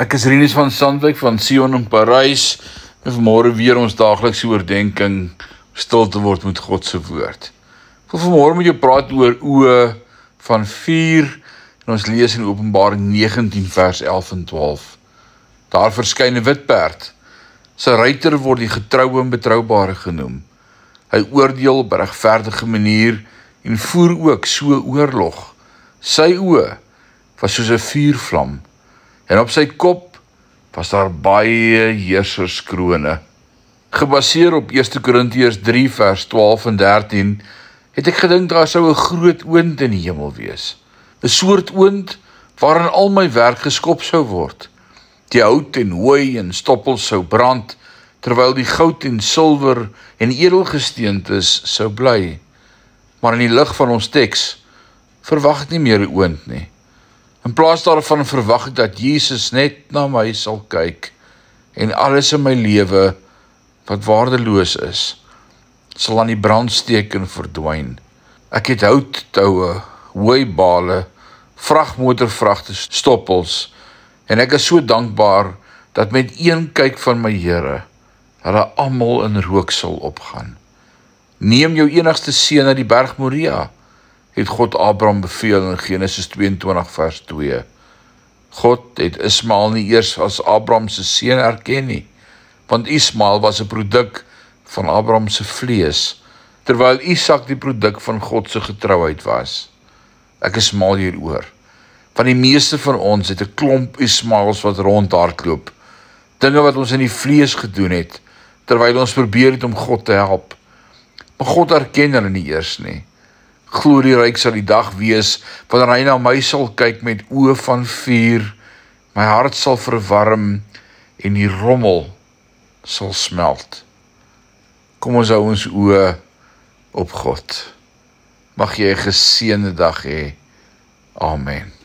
Ek is Rinus van Sandwyk van Sion in Parys en vanmôre weer ons daaglikse oordenking stil te word met God se woord. Ek wil vanmôre met jou praat oor oë van vuur en ons lees in Openbaring 19 vers 11 en 12. Daar verskyn 'n wit perd. Sy ruiter word die getroue en betroubare genoem. Hy oordeel op 'n regverdige manier en voer ook so oorlog. Sy oë was soos 'n vuurvlam. En op sy kop was daar baie heerserskrone. Gebaseer op 1 Korintiërs 3 vers 12 en 13 het ek gedink daar sou 'n groot oond in die hemel wees. 'n Soort oond waarin al my werk geskop sou word. Die hout en hooi en stoppels sou brand, terwyl die goud en silwer en edelgesteentes sou bly. Maar in die lig van ons teks verwag ek nie meer 'n oond nie. In plaas daarvan verwag ek dat Jesus net na my sal kyk en alles in my lewe wat waardeloos is, sal aan die brand steek en verdwyn. Ek het houttoue, hooibale, vragmotorvragte, stoppels en ek is so dankbaar dat met een kyk van my Here, hulle almal in rook sal opgaan. Neem jou enigste seun na die berg Moria, het God Abraham beveel in Genesis 22 vers 2. God het Ismael nie eers as Abraham se seun erken nie, want Ismael was 'n produk van Abraham se vlees, terwyl Isak die produk van God se getrouheid was. Ek is mal hieroor, want die meeste van ons het 'n klomp Ismaels wat rondhardloop, dinge wat ons in die vlees gedoen het, terwyl ons probeer het om God te help. Maar God erken hulle nie eers nie. Glorieryk sal die dag wees, wanneer hy na my sal kyk met oë van vuur, my hart sal verwarm en die rommel sal smelt. Kom ons hou ons oë op God. Mag jy 'n geseënde dag hê. Amen.